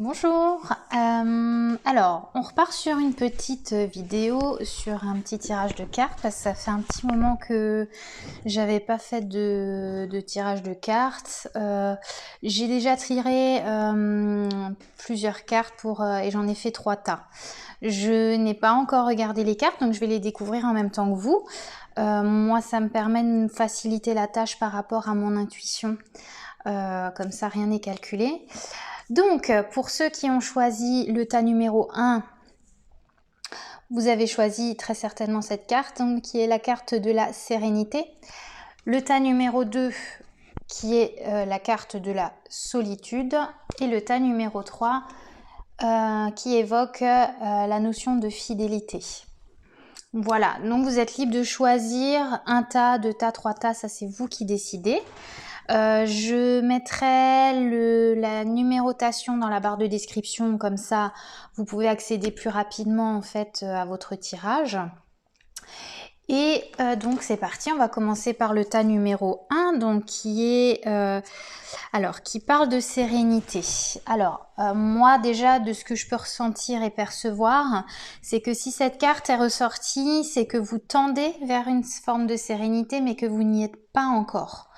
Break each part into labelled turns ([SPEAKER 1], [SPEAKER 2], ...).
[SPEAKER 1] Bonjour, alors on repart sur une petite vidéo sur un petit tirage de cartes parce que ça fait un petit moment que j'avais pas fait de tirage de cartes. J'ai déjà tiré plusieurs cartes et j'en ai fait 3 tas. Je n'ai pas encore regardé les cartes, donc je vais les découvrir en même temps que vous. Moi, ça me permet de me faciliter la tâche par rapport à mon intuition. Comme ça, rien n'est calculé. Donc, pour ceux qui ont choisi le tas numéro 1, vous avez choisi très certainement cette carte, donc, qui est la carte de la sérénité. Le tas numéro 2, qui est la carte de la solitude. Et le tas numéro 3, qui évoque la notion de fidélité. Voilà, donc vous êtes libre de choisir un tas, 2 tas, 3 tas, ça c'est vous qui décidez. Je mettrai la numérotation dans la barre de description, comme ça vous pouvez accéder plus rapidement en fait à votre tirage. Et donc c'est parti, on va commencer par le tas numéro 1, donc qui parle de sérénité. Alors moi déjà de ce que je peux ressentir et percevoir, c'est que si cette carte est ressortie, c'est que vous tendez vers une forme de sérénité mais que vous n'y êtes pas encore.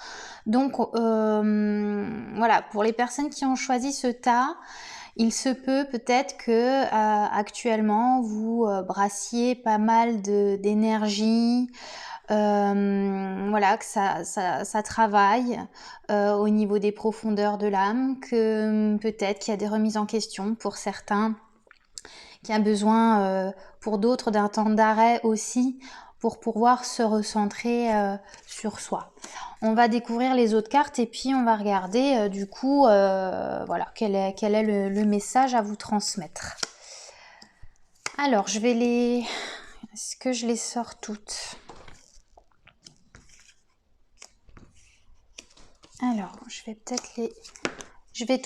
[SPEAKER 1] Donc voilà, pour les personnes qui ont choisi ce tas, il se peut peut-être que actuellement vous brassiez pas mal d'énergie, voilà, que ça travaille au niveau des profondeurs de l'âme, que peut-être qu'il y a des remises en question pour certains, qu'il y a besoin pour d'autres d'un temps d'arrêt aussi pour pouvoir se recentrer sur soi. On va découvrir les autres cartes et puis on va regarder du coup voilà, quel est le message à vous transmettre. Alors je vais est-ce que je les sors toutes? Alors je vais peut-être je vais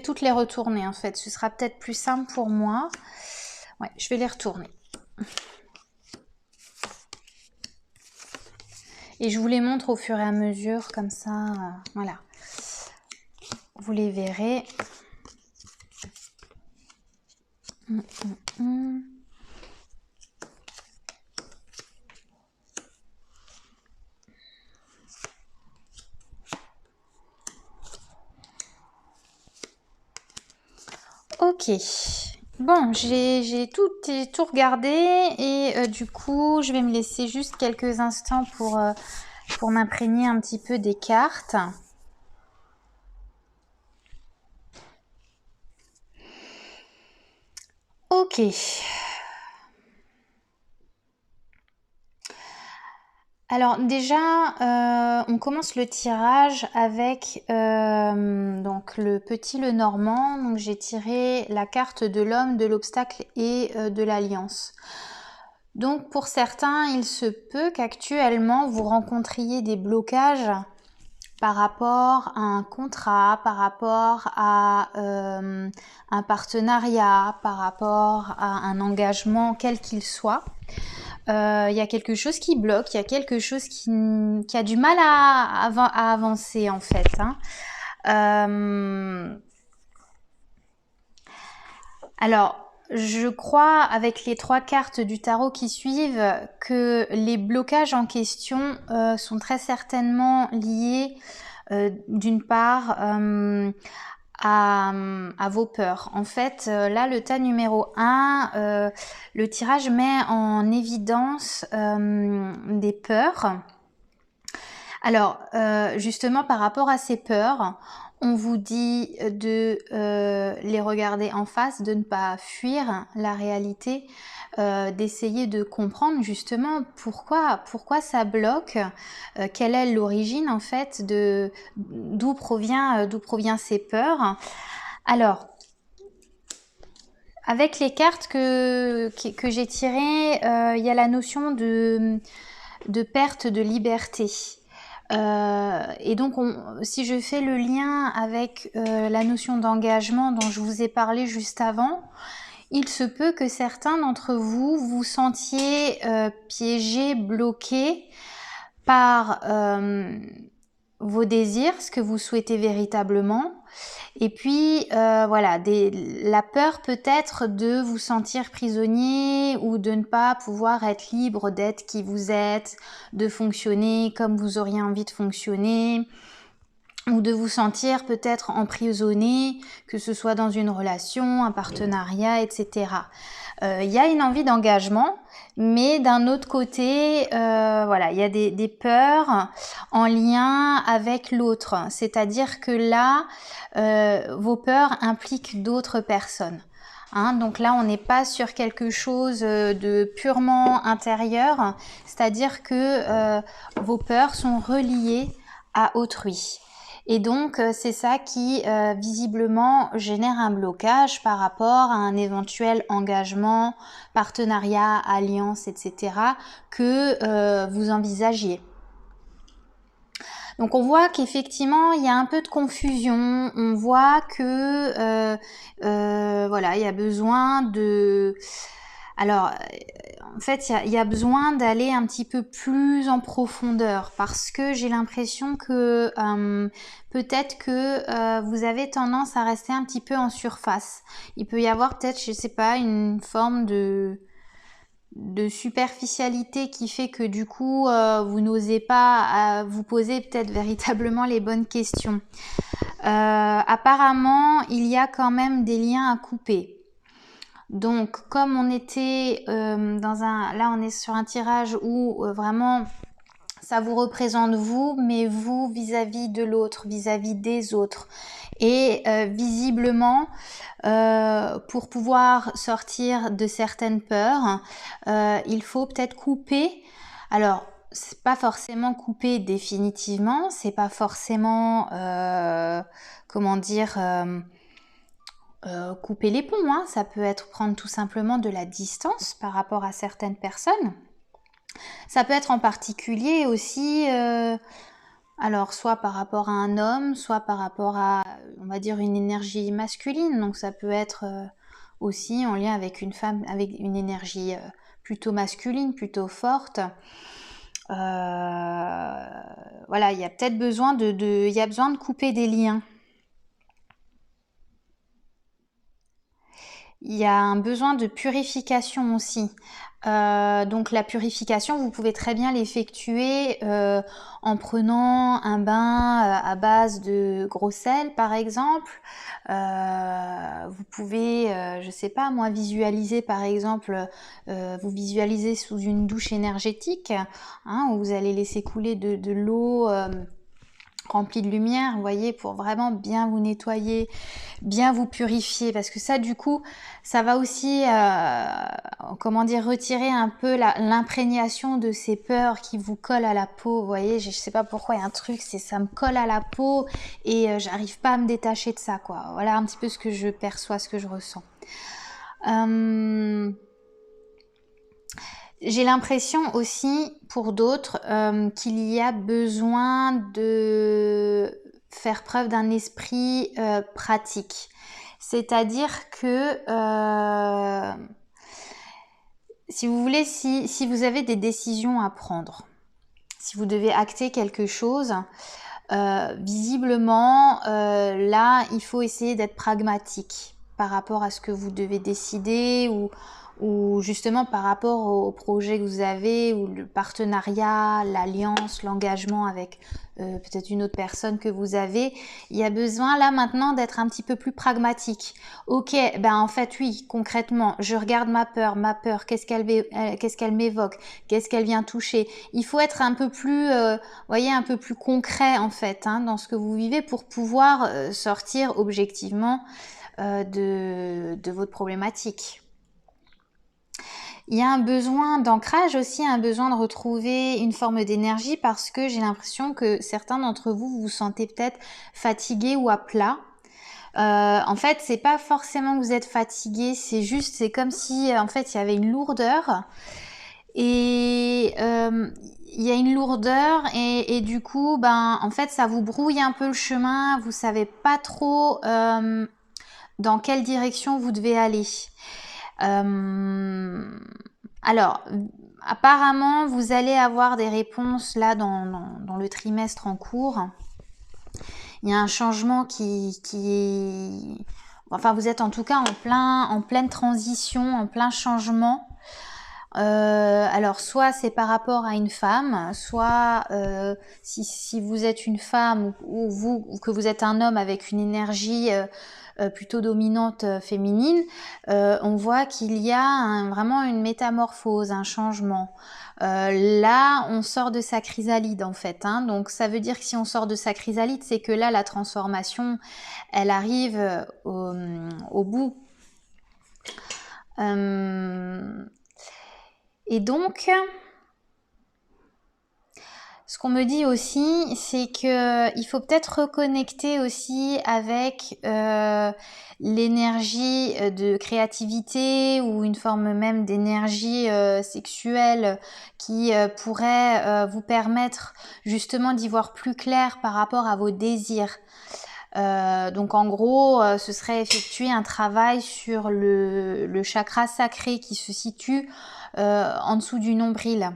[SPEAKER 1] toutes les retourner en fait, ce sera peut-être plus simple pour moi. Ouais, je vais les retourner. Et je vous les montre au fur et à mesure, comme ça, voilà. Vous les verrez. Ok. Bon, j'ai tout regardé et du coup, je vais me laisser juste quelques instants pour m'imprégner un petit peu des cartes. Ok. Alors déjà, on commence le tirage avec donc le petit Lenormand. Donc j'ai tiré la carte de l'homme, de l'obstacle et de l'alliance. Donc pour certains, il se peut qu'actuellement vous rencontriez des blocages par rapport à un contrat, par rapport à un partenariat, par rapport à un engagement quel qu'il soit. Il y a quelque chose qui bloque, il y a quelque chose qui a du mal à avancer en fait. Alors, je crois avec les 3 cartes du tarot qui suivent que les blocages en question sont très certainement liés d'une part à vos peurs. En fait, là, le tas numéro 1, le tirage met en évidence des peurs. Alors, justement, par rapport à ces peurs, on vous dit de les regarder en face, de ne pas fuir la réalité, d'essayer de comprendre justement pourquoi ça bloque, quelle est l'origine en fait d'où provient ces peurs. Alors, avec les cartes que j'ai tirées, il y a la notion de perte de liberté. Et donc, si je fais le lien avec la notion d'engagement dont je vous ai parlé juste avant, il se peut que certains d'entre vous vous sentiez piégés, bloqués par vos désirs, ce que vous souhaitez véritablement, Et puis, voilà, la peur peut-être de vous sentir prisonnier ou de ne pas pouvoir être libre d'être qui vous êtes, de fonctionner comme vous auriez envie de fonctionner, ou de vous sentir peut-être emprisonné, que ce soit dans une relation, un partenariat, etc. Il y a une envie d'engagement, mais d'un autre côté, voilà, il y a des peurs en lien avec l'autre. C'est-à-dire que là, vos peurs impliquent d'autres personnes. Hein, donc là, on n'est pas sur quelque chose de purement intérieur, c'est-à-dire que vos peurs sont reliées à autrui. Et donc, c'est ça qui, visiblement, génère un blocage par rapport à un éventuel engagement, partenariat, alliance, etc., que vous envisagiez. Donc, on voit qu'effectivement, il y a un peu de confusion. On voit que, voilà, il y a besoin de... Alors, en fait, il y a besoin d'aller un petit peu plus en profondeur parce que j'ai l'impression que peut-être que vous avez tendance à rester un petit peu en surface. Il peut y avoir peut-être, je sais pas, une forme de superficialité qui fait que du coup, vous n'osez pas vous poser peut-être véritablement les bonnes questions. Apparemment, il y a quand même des liens à couper. Donc, comme on était là on est sur un tirage où vraiment ça vous représente vous, mais vous vis-à-vis de l'autre, vis-à-vis des autres. Et visiblement, pour pouvoir sortir de certaines peurs, il faut peut-être couper. Alors, c'est pas forcément couper définitivement, c'est pas forcément, comment dire... couper les ponts, hein. Ça peut être prendre tout simplement de la distance par rapport à certaines personnes. Ça peut être en particulier aussi, alors soit par rapport à un homme, soit par rapport à, on va dire, une énergie masculine. Donc ça peut être aussi en lien avec une femme, avec une énergie plutôt masculine, plutôt forte. Voilà, il y a peut-être besoin il y a besoin de couper des liens. Il y a un besoin de purification aussi. Donc la purification, vous pouvez très bien l'effectuer en prenant un bain à base de gros sel, par exemple. Vous pouvez, je sais pas moi, visualiser par exemple, vous visualisez sous une douche énergétique, hein, où vous allez laisser couler de l'eau remplie de lumière, vous voyez, pour vraiment bien vous nettoyer, bien vous purifier, parce que ça, du coup, ça va aussi, comment dire, retirer un peu l'imprégnation de ces peurs qui vous collent à la peau. Vous voyez, je sais pas pourquoi, il y a un truc, c'est ça me colle à la peau et j'arrive pas à me détacher de ça, quoi. Voilà un petit peu ce que je perçois, ce que je ressens. J'ai l'impression aussi, pour d'autres, qu'il y a besoin de faire preuve d'un esprit pratique. C'est-à-dire que, si vous voulez, si vous avez des décisions à prendre, si vous devez acter quelque chose, visiblement, là, il faut essayer d'être pragmatique par rapport à ce que vous devez décider ou justement par rapport au projet que vous avez ou le partenariat, l'alliance, l'engagement avec peut-être une autre personne que vous avez. Il y a besoin là maintenant d'être un petit peu plus pragmatique. Ok, ben en fait oui, concrètement, je regarde ma peur, qu'est-ce qu'elle m'évoque, qu'est-ce qu'elle vient toucher. Il faut être un peu plus, voyez, un peu plus concret en fait hein, dans ce que vous vivez pour pouvoir sortir objectivement de votre problématique. Il y a un besoin d'ancrage aussi, un besoin de retrouver une forme d'énergie parce que j'ai l'impression que certains d'entre vous vous sentez peut-être fatigués ou à plat. En fait, c'est pas forcément que vous êtes fatigué, c'est comme si en fait il y avait une lourdeur et il y a une lourdeur et du coup, ben en fait ça vous brouille un peu le chemin, vous savez pas trop dans quelle direction vous devez aller. Alors, apparemment, vous allez avoir des réponses là dans le trimestre en cours. il y a un changement enfin, vous êtes en tout cas en pleine transition, en plein changement. Alors, soit c'est par rapport à une femme, soit si vous êtes une femme ou que vous êtes un homme avec une énergie plutôt dominante féminine, on voit qu'il y a vraiment une métamorphose, un changement. Là, on sort de sa chrysalide en fait, hein. Donc ça veut dire que si on sort de sa chrysalide, c'est que là, la transformation, elle arrive au bout. Et donc, ce qu'on me dit aussi, c'est qu'il faut peut-être reconnecter aussi avec l'énergie de créativité ou une forme même d'énergie sexuelle qui pourrait vous permettre justement d'y voir plus clair par rapport à vos désirs. Donc en gros, ce serait effectuer un travail sur le chakra sacré qui se situe en dessous du nombril.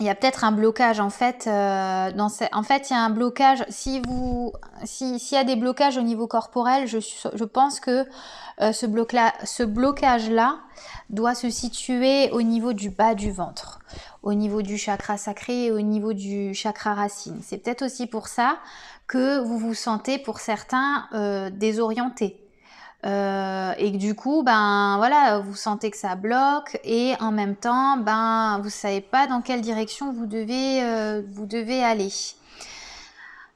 [SPEAKER 1] Il y a peut-être un blocage en fait. En fait, il y a un blocage. S'il y a des blocages au niveau corporel, je pense que ce blocage-là doit se situer au niveau du bas du ventre, au niveau du chakra sacré et au niveau du chakra racine. C'est peut-être aussi pour ça que vous vous sentez, pour certains, désorientés. Et que du coup, ben voilà, vous sentez que ça bloque et en même temps, ben vous savez pas dans quelle direction vous devez aller.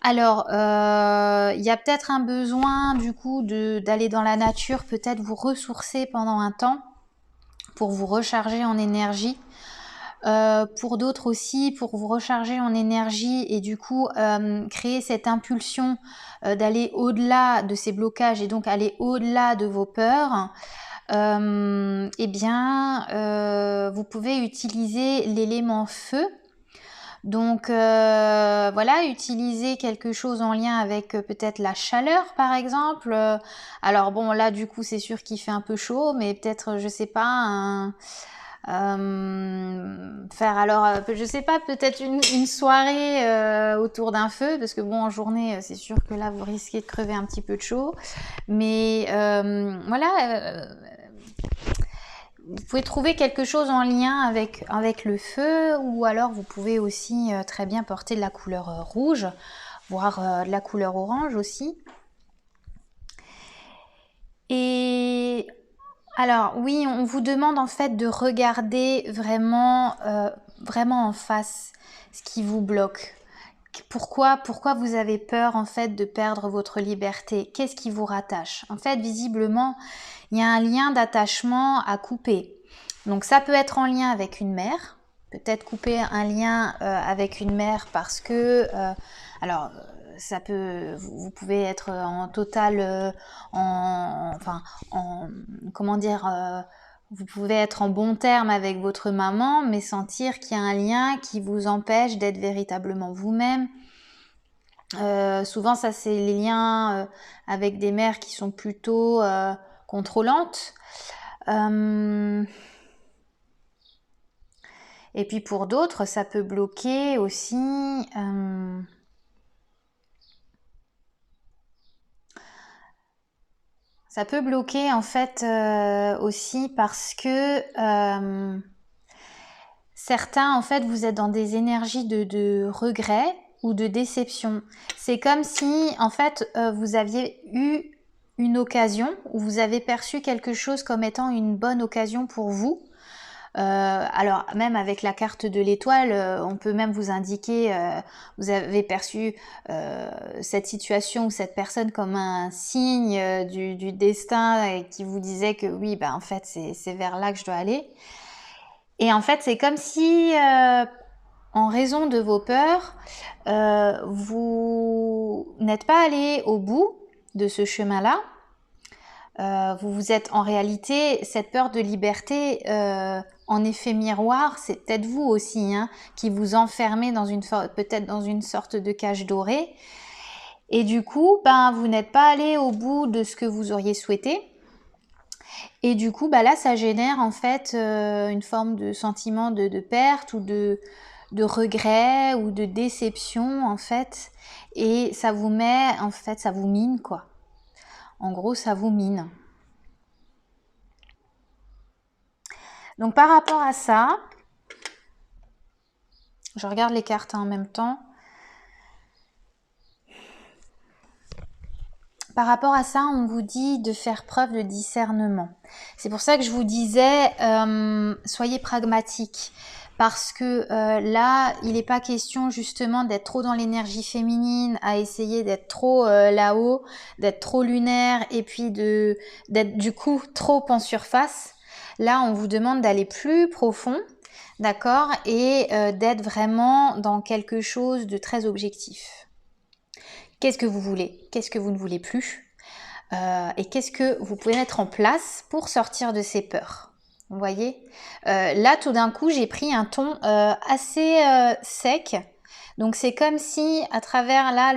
[SPEAKER 1] Alors, il y a peut-être un besoin du coup d'aller dans la nature, peut-être vous ressourcer pendant un temps pour vous recharger en énergie. Pour d'autres aussi, pour vous recharger en énergie et du coup créer cette impulsion d'aller au-delà de ces blocages et donc aller au-delà de vos peurs, eh bien vous pouvez utiliser l'élément feu. Donc voilà, utiliser quelque chose en lien avec peut-être la chaleur par exemple. Alors bon là du coup c'est sûr qu'il fait un peu chaud, mais peut-être je sais pas faire alors je sais pas, peut-être une soirée autour d'un feu, parce que bon en journée c'est sûr que là vous risquez de crever un petit peu de chaud, mais voilà, vous pouvez trouver quelque chose en lien avec le feu, ou alors vous pouvez aussi très bien porter de la couleur rouge, voire de la couleur orange aussi. Et alors oui, on vous demande en fait de regarder vraiment en face ce qui vous bloque. Pourquoi vous avez peur en fait de perdre votre liberté? Qu'est-ce qui vous rattache? En fait, visiblement, il y a un lien d'attachement à couper. Donc ça peut être en lien avec une mère, peut-être couper un lien avec une mère parce que alors ça peut, vous pouvez être en total comment dire, vous pouvez être en bon terme avec votre maman, mais sentir qu'il y a un lien qui vous empêche d'être véritablement vous-même. Souvent ça c'est les liens avec des mères qui sont plutôt contrôlantes. Et puis pour d'autres ça peut bloquer aussi ça peut bloquer en fait aussi parce que certains en fait vous êtes dans des énergies de regret ou de déception. C'est comme si en fait vous aviez eu une occasion, ou vous avez perçu quelque chose comme étant une bonne occasion pour vous. Alors même avec la carte de l'étoile, on peut même vous indiquer, vous avez perçu cette situation ou cette personne comme un signe du destin, et qui vous disait que oui, en fait c'est vers là que je dois aller. Et en fait c'est comme si en raison de vos peurs, vous n'êtes pas allé au bout de ce chemin-là. Vous vous êtes en réalité, cette peur de liberté, en effet miroir, c'est peut-être vous aussi qui vous enfermez peut-être dans une sorte de cage dorée. Et du coup, vous n'êtes pas allé au bout de ce que vous auriez souhaité. Et du coup, là, ça génère en fait une forme de sentiment de perte ou de de regret ou de déception en fait, et ça vous met, en fait, ça vous mine quoi. En gros, ça vous mine. Donc par rapport à ça, je regarde les cartes en même temps. Par rapport à ça, on vous dit de faire preuve de discernement. C'est pour ça que je vous disais, soyez pragmatique. Parce que là, il n'est pas question justement d'être trop dans l'énergie féminine, à essayer d'être trop là-haut, d'être trop lunaire et puis d'être du coup trop en surface. Là, on vous demande d'aller plus profond, d'accord, et d'être vraiment dans quelque chose de très objectif. Qu'est-ce que vous voulez? Qu'est-ce que vous ne voulez plus? Et qu'est-ce que vous pouvez mettre en place pour sortir de ces peurs? Vous voyez, là tout d'un coup j'ai pris un ton assez sec, donc c'est comme si à travers là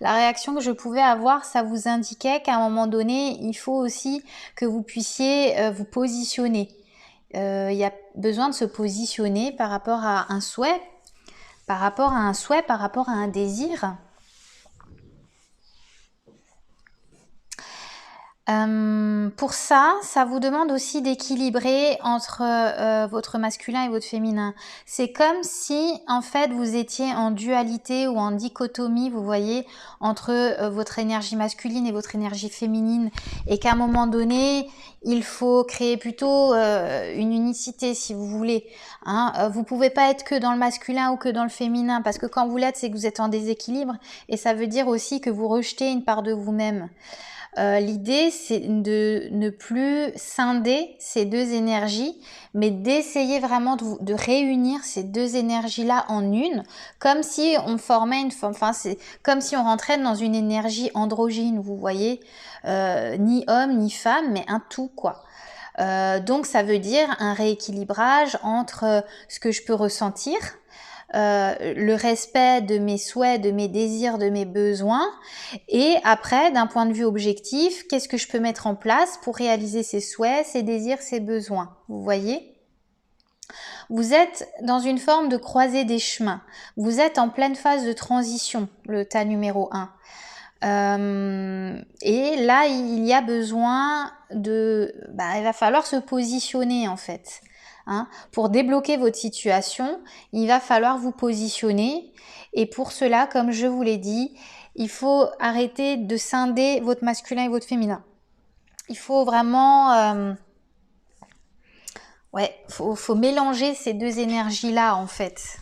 [SPEAKER 1] la réaction que je pouvais avoir, ça vous indiquait qu'à un moment donné il faut aussi que vous puissiez vous positionner. Il y a besoin de se positionner par rapport à un souhait, par rapport à un désir. Pour ça, ça vous demande aussi d'équilibrer entre votre masculin et votre féminin. C'est comme si, en fait, vous étiez en dualité ou en dichotomie, vous voyez, entre votre énergie masculine et votre énergie féminine, et qu'à un moment donné, il faut créer plutôt une unicité, si vous voulez. Hein. Vous pouvez pas être que dans le masculin ou que dans le féminin, parce que quand vous l'êtes, c'est que vous êtes en déséquilibre, et ça veut dire aussi que vous rejetez une part de vous-même. L'idée, c'est de ne plus scinder ces deux énergies, mais d'essayer vraiment de réunir ces deux énergies-là en une, comme si on formait une forme, enfin, c'est comme si on rentrait dans une énergie androgyne, vous voyez, ni homme ni femme, mais un tout, quoi. Donc, ça veut dire un rééquilibrage entre ce que je peux ressentir, le respect de mes souhaits, de mes désirs, de mes besoins, et après, d'un point de vue objectif, qu'est-ce que je peux mettre en place pour réaliser ces souhaits, ces désirs, ces besoins. Vous voyez ? Vous êtes dans une forme de croisée des chemins. Vous êtes en pleine phase de transition, le tas numéro 1. Et là, il y a besoin de... il va falloir se positionner en fait. Hein. Pour débloquer votre situation, il va falloir vous positionner. Et pour cela, comme je vous l'ai dit, il faut arrêter de scinder votre masculin et votre féminin. Il faut vraiment... faut mélanger ces deux énergies-là en fait.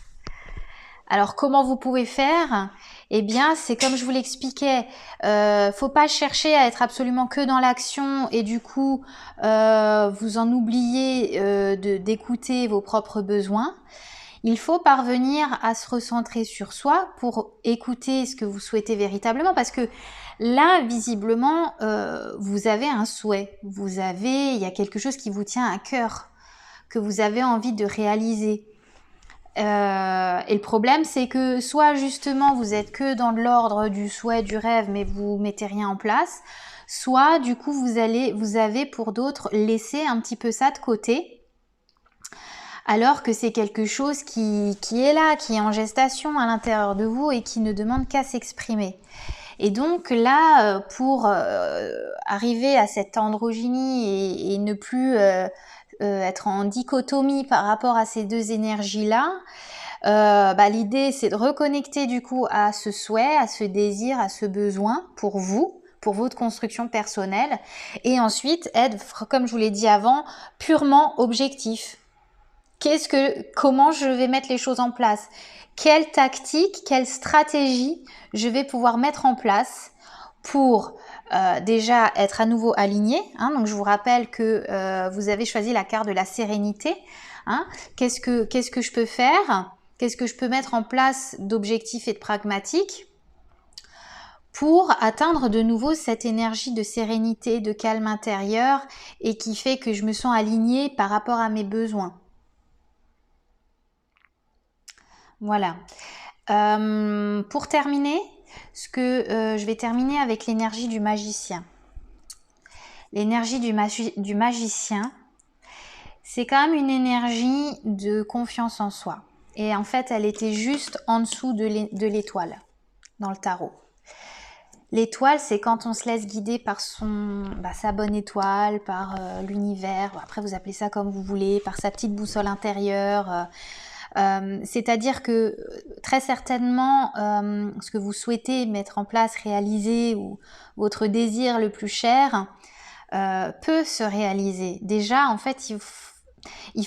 [SPEAKER 1] Alors comment vous pouvez faire ? Eh bien, c'est comme je vous l'expliquais, faut pas chercher à être absolument que dans l'action et du coup, vous en oubliez d'écouter vos propres besoins. Il faut parvenir à se recentrer sur soi pour écouter ce que vous souhaitez véritablement parce que là, visiblement, vous avez un souhait, il y a quelque chose qui vous tient à cœur, que vous avez envie de réaliser. Et le problème, c'est que soit justement vous êtes que dans l'ordre du souhait, du rêve, mais vous mettez rien en place, soit du coup vous avez pour d'autres laissé un petit peu ça de côté, alors que c'est quelque chose qui est là, qui est en gestation à l'intérieur de vous et qui ne demande qu'à s'exprimer. Et donc là, pour arriver à cette androgynie et ne plus être en dichotomie par rapport à ces deux énergies-là, l'idée c'est de reconnecter du coup à ce souhait, à ce désir, à ce besoin pour vous, pour votre construction personnelle, et ensuite être, comme je vous l'ai dit avant, purement objectif. Comment je vais mettre les choses en place? Quelle tactique, quelle stratégie je vais pouvoir mettre en place pour déjà être à nouveau aligné, hein, donc je vous rappelle que vous avez choisi la carte de la sérénité, hein, qu'est-ce que je peux faire, qu'est-ce que je peux mettre en place d'objectif et de pragmatique pour atteindre de nouveau cette énergie de sérénité, de calme intérieur et qui fait que je me sens alignée par rapport à mes besoins. Voilà. Pour terminer, je vais terminer avec l'énergie du magicien. L'énergie du magicien, c'est quand même une énergie de confiance en soi. Et en fait, elle était juste en dessous de l'étoile dans le tarot. L'étoile, c'est quand on se laisse guider par sa bonne étoile, par l'univers, après vous appelez ça comme vous voulez, par sa petite boussole intérieure. C'est-à-dire que très certainement, ce que vous souhaitez mettre en place, réaliser, ou votre désir le plus cher, peut se réaliser. Déjà, en fait, il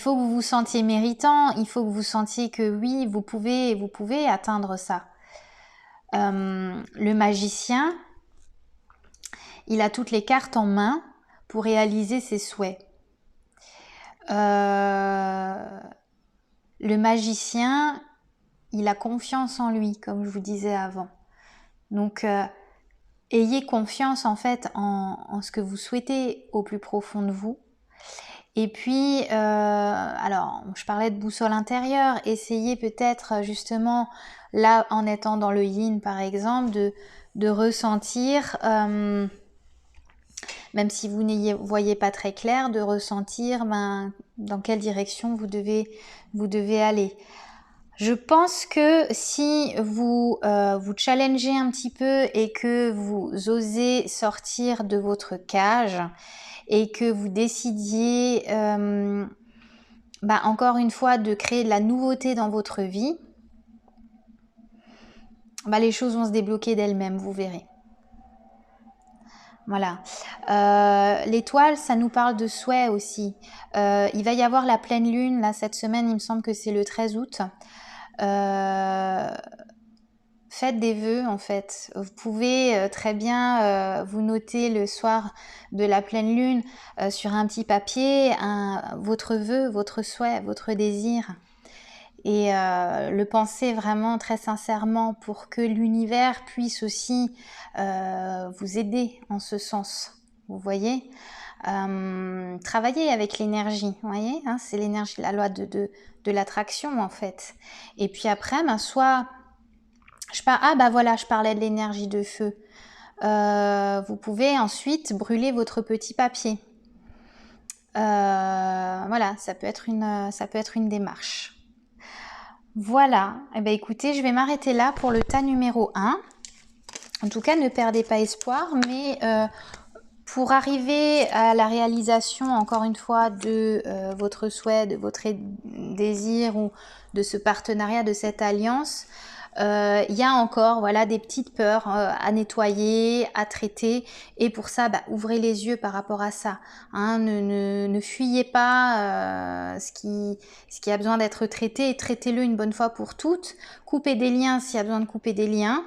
[SPEAKER 1] faut que vous vous sentiez méritant, il faut que vous sentiez que oui, vous pouvez atteindre ça. Le magicien, il a toutes les cartes en main pour réaliser ses souhaits. Le magicien, il a confiance en lui, comme je vous disais avant. Donc, ayez confiance en fait en ce que vous souhaitez au plus profond de vous. Et puis, alors, je parlais de boussole intérieure. Essayez peut-être justement, là, en étant dans le yin par exemple, de ressentir, même si vous n'y voyez pas très clair, de ressentir dans quelle direction vous devez aller. Je pense que si vous vous challengez un petit peu et que vous osez sortir de votre cage et que vous décidiez encore une fois de créer de la nouveauté dans votre vie, les choses vont se débloquer d'elles-mêmes, vous verrez. Voilà. L'étoile, ça nous parle de souhait aussi. Il va y avoir la pleine lune, là, cette semaine, il me semble que c'est le 13 août. Faites des vœux en fait. Vous pouvez très bien vous noter le soir de la pleine lune sur un petit papier votre vœu, votre souhait, votre désir. Et le penser vraiment très sincèrement pour que l'univers puisse aussi vous aider en ce sens. Vous voyez, travailler avec l'énergie, vous voyez, hein, c'est l'énergie, la loi de l'attraction en fait. Et puis après, soit je parlais de l'énergie de feu. Vous pouvez ensuite brûler votre petit papier. Voilà, ça peut être une démarche. Voilà, écoutez, je vais m'arrêter là pour le tas numéro 1. En tout cas, ne perdez pas espoir, mais pour arriver à la réalisation, encore une fois, de votre souhait, de votre désir ou de ce partenariat, de cette alliance, il y a encore des petites peurs à nettoyer, à traiter, et pour ça ouvrez les yeux par rapport à ça, hein, ne fuyez pas ce qui a besoin d'être traité, et traitez-le une bonne fois pour toutes. Coupez des liens s'il y a besoin de couper des liens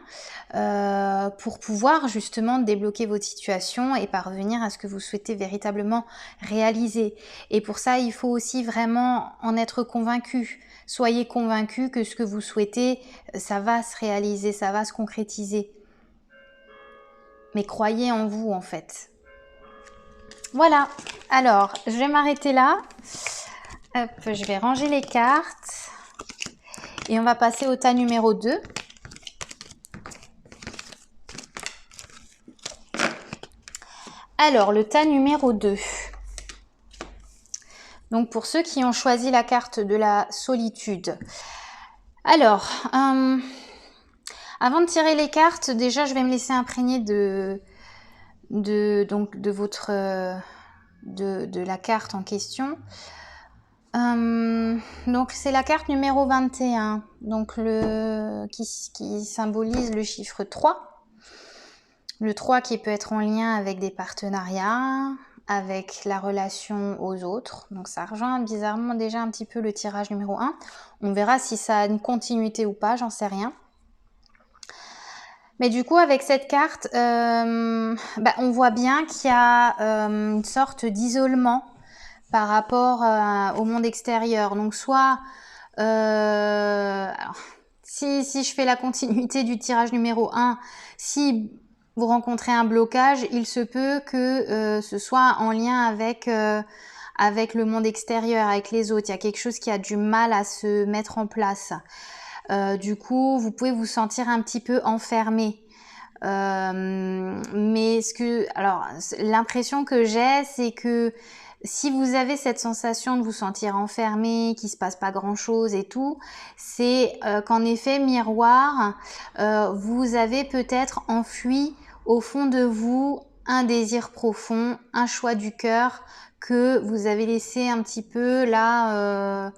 [SPEAKER 1] pour pouvoir justement débloquer votre situation et parvenir à ce que vous souhaitez véritablement réaliser. Et pour ça, il faut aussi vraiment en être convaincu. Soyez convaincus que ce que vous souhaitez, ça va se réaliser, ça va se concrétiser. Mais croyez en vous en fait. Voilà, alors je vais m'arrêter là. Hop, je vais ranger les cartes. Et on va passer au tas numéro 2. Alors, le tas numéro 2. Donc, pour ceux qui ont choisi la carte de la solitude. Alors, avant de tirer les cartes, déjà, je vais me laisser imprégner de la carte en question. Donc, c'est la carte numéro 21, donc qui symbolise le chiffre 3. Le 3 qui peut être en lien avec des partenariats, avec la relation aux autres. Donc ça rejoint bizarrement déjà un petit peu le tirage numéro 1. On verra si ça a une continuité ou pas, j'en sais rien. Mais du coup, avec cette carte, on voit bien qu'il y a une sorte d'isolement par rapport au monde extérieur. Donc soit, alors, si je fais la continuité du tirage numéro 1, si vous rencontrez un blocage, il se peut que ce soit en lien avec le monde extérieur, avec les autres. Il y a quelque chose qui a du mal à se mettre en place. Du coup, vous pouvez vous sentir un petit peu enfermé. Mais l'impression que j'ai, c'est que si vous avez cette sensation de vous sentir enfermé, qu'il se passe pas grand chose et tout, c'est qu'en effet, miroir, vous avez peut-être enfui au fond de vous un désir profond, un choix du cœur que vous avez laissé un petit peu là.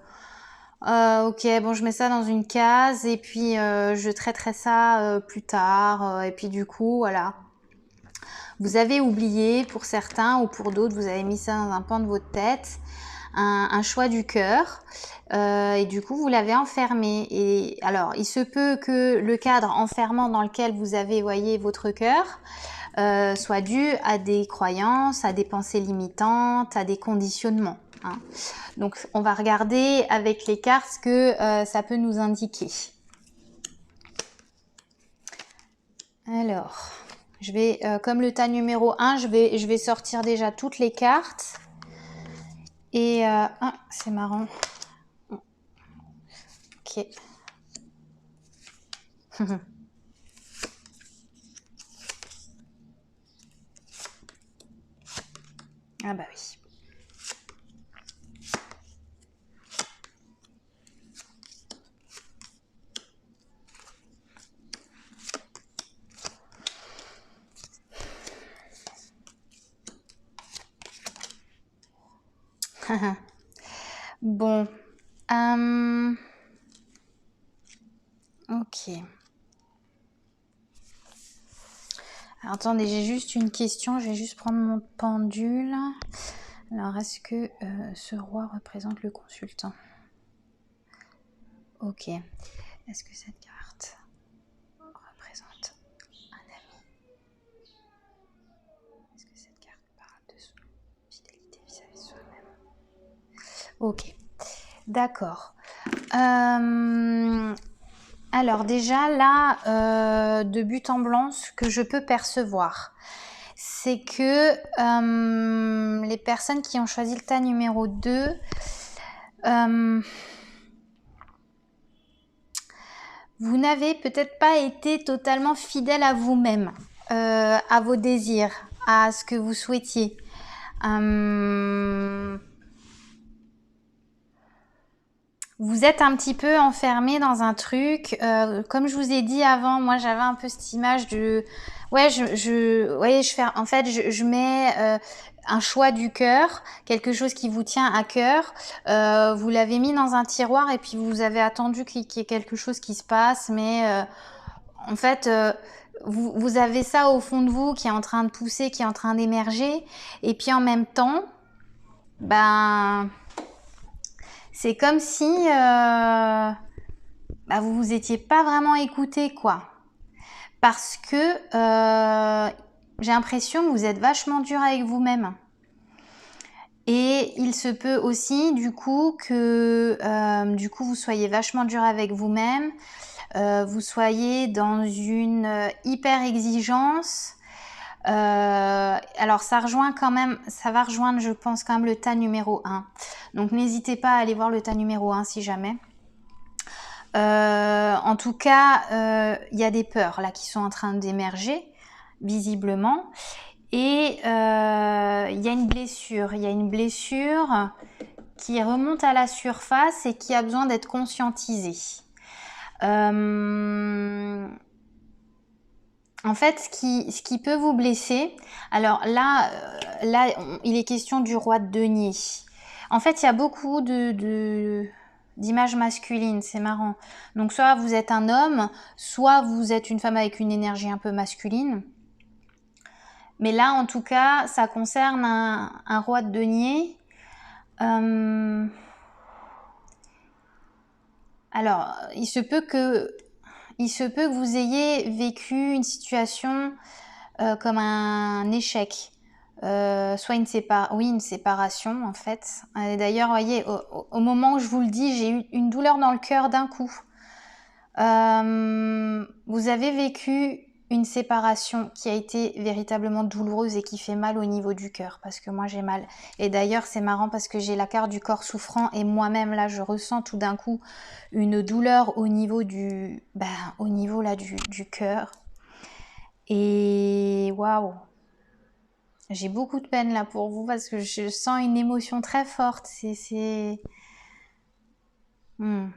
[SPEAKER 1] Ok, bon, je mets ça dans une case et puis je traiterai ça plus tard. Et puis du coup, voilà. Vous avez oublié pour certains ou pour d'autres, vous avez mis ça dans un pan de votre tête, un choix du cœur. Et du coup, vous l'avez enfermé. Et alors, il se peut que le cadre enfermant dans lequel vous avez, voyez, votre cœur, soit dû à des croyances, à des pensées limitantes, à des conditionnements. Hein. Donc, on va regarder avec les cartes ce que ça peut nous indiquer. Alors, je vais, comme le tas numéro 1, je vais sortir déjà toutes les cartes. Et, ah, c'est marrant. Ok. Ah bah oui. Bon. Ok. Alors, attendez, j'ai juste une question. Je vais juste prendre mon pendule. Alors, est-ce que ce roi représente le consultant? Ok. Est-ce que cette carte représente un ami? Est-ce que cette carte parle de fidélité vis-à-vis de soi-même? Ok. D'accord. Alors déjà là, de but en blanc, ce que je peux percevoir, c'est que les personnes qui ont choisi le tas numéro 2, vous n'avez peut-être pas été totalement fidèle à vous-même, à vos désirs, à ce que vous souhaitiez. Vous êtes un petit peu enfermé dans un truc, comme je vous ai dit avant, moi j'avais un peu cette image de, ouais, en fait, je mets un choix du cœur, quelque chose qui vous tient à cœur, vous l'avez mis dans un tiroir et puis vous avez attendu qu'il y ait quelque chose qui se passe, mais en fait, vous avez ça au fond de vous qui est en train de pousser, qui est en train d'émerger, et puis en même temps, ben c'est comme si vous vous étiez pas vraiment écouté, quoi. Parce que j'ai l'impression que vous êtes vachement dur avec vous-même. Et il se peut aussi, du coup, que vous soyez vachement dur avec vous-même, vous soyez dans une hyper exigence. Alors ça rejoint quand même, ça va rejoindre, je pense, quand même le tas numéro 1. Donc n'hésitez pas à aller voir le tas numéro 1 si jamais. En tout cas, il y a des peurs là qui sont en train d'émerger, visiblement. Et il y a une blessure. Il y a une blessure qui remonte à la surface et qui a besoin d'être conscientisée. En fait, ce qui peut vous blesser, alors là, il est question du roi de denier. En fait, il y a beaucoup d'images masculines, c'est marrant. Donc, soit vous êtes un homme, soit vous êtes une femme avec une énergie un peu masculine. Mais là, en tout cas, ça concerne un roi de denier. Alors, il se peut que vous ayez vécu une situation comme un échec, soit une séparation en fait. Et d'ailleurs, voyez, au moment où je vous le dis, j'ai eu une douleur dans le cœur d'un coup. Vous avez vécu une séparation qui a été véritablement douloureuse et qui fait mal au niveau du cœur, parce que moi j'ai mal. Et d'ailleurs c'est marrant parce que j'ai la carte du corps souffrant et moi-même là je ressens tout d'un coup une douleur au niveau du cœur. Et waouh, J'ai beaucoup de peine là pour vous parce que je sens une émotion très forte. Hmm.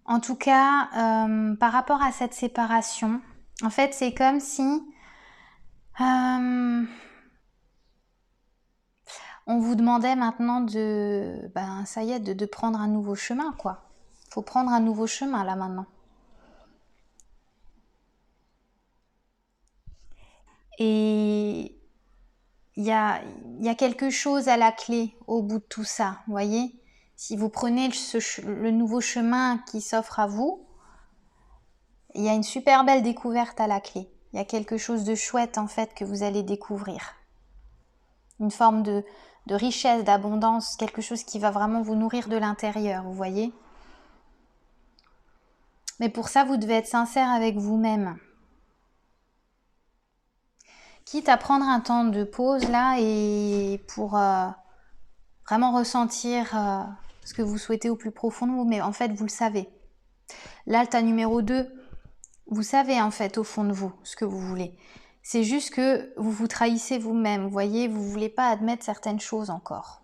[SPEAKER 1] En tout cas, par rapport à cette séparation, en fait, c'est comme si on vous demandait maintenant ça y est, de prendre un nouveau chemin, quoi. Faut prendre un nouveau chemin là maintenant. Et il y a quelque chose à la clé au bout de tout ça, vous voyez. Si vous prenez le nouveau chemin qui s'offre à vous, il y a une super belle découverte à la clé. Il y a quelque chose de chouette en fait que vous allez découvrir. Une forme de richesse, d'abondance, quelque chose qui va vraiment vous nourrir de l'intérieur, vous voyez. Mais pour ça, vous devez être sincère avec vous-même. Quitte à prendre un temps de pause là et pour vraiment ressentir ce que vous souhaitez au plus profond de vous, mais en fait, vous le savez. Là, le tas numéro 2, vous savez en fait au fond de vous ce que vous voulez. C'est juste que vous vous trahissez vous-même, vous voyez, vous ne voulez pas admettre certaines choses encore.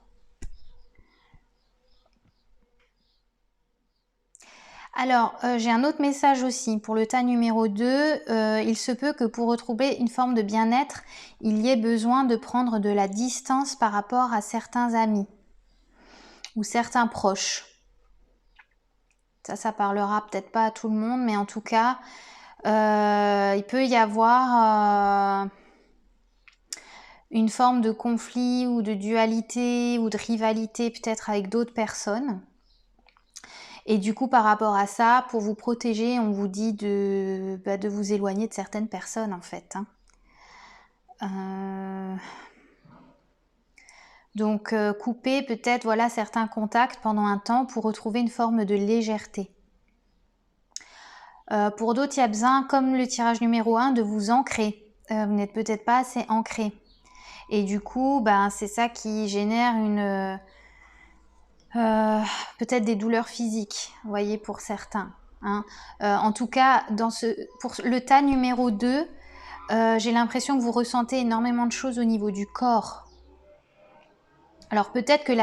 [SPEAKER 1] Alors, j'ai un autre message aussi. Pour le tas numéro 2, il se peut que pour retrouver une forme de bien-être, il y ait besoin de prendre de la distance par rapport à certains amis ou certains proches. Ça parlera peut-être pas à tout le monde, mais en tout cas, il peut y avoir une forme de conflit ou de dualité ou de rivalité peut-être avec d'autres personnes. Et du coup, par rapport à ça, pour vous protéger, on vous dit de vous éloigner de certaines personnes en fait. Donc, couper peut-être voilà, certains contacts pendant un temps pour retrouver une forme de légèreté. Pour d'autres, il y a besoin, comme le tirage numéro 1, de vous ancrer. Vous n'êtes peut-être pas assez ancré. Et du coup, c'est ça qui génère peut-être des douleurs physiques, vous voyez, pour certains. En tout cas, pour le tas numéro 2, j'ai l'impression que vous ressentez énormément de choses au niveau du corps. Alors peut-être que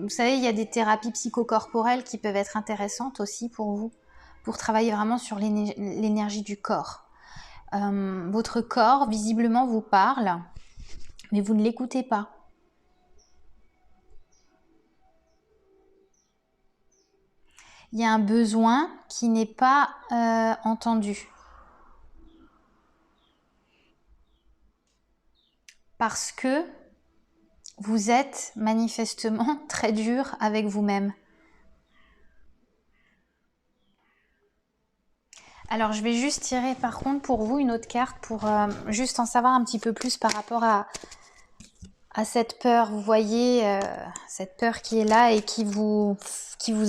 [SPEAKER 1] vous savez, il y a des thérapies psychocorporelles qui peuvent être intéressantes aussi pour vous, pour travailler vraiment sur l'énergie du corps. Votre corps, visiblement, vous parle, mais vous ne l'écoutez pas. Il y a un besoin qui n'est pas entendu. Parce que vous êtes manifestement très dur avec vous-même. Alors je vais juste tirer par contre pour vous une autre carte pour juste en savoir un petit peu plus par rapport à cette peur. Vous voyez cette peur qui est là et qui vous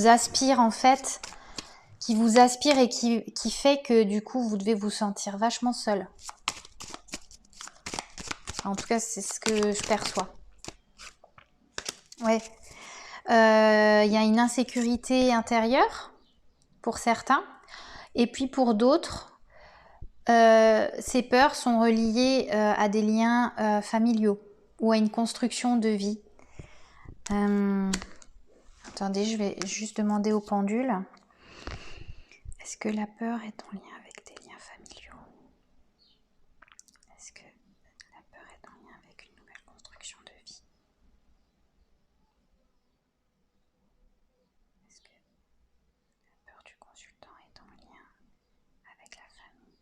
[SPEAKER 1] aspire en fait, qui vous aspire et qui fait que du coup vous devez vous sentir vachement seul. En tout cas c'est ce que je perçois. Ouais. Il y a une insécurité intérieure pour certains. Et puis pour d'autres, ces peurs sont reliées à des liens familiaux ou à une construction de vie. Attendez, je vais juste demander au pendule. Est-ce que la peur est en lien avec des liens familiaux? Est-ce que la peur est en lien avec une nouvelle construction de vie? Est-ce que la peur du consultant est en lien avec la famille?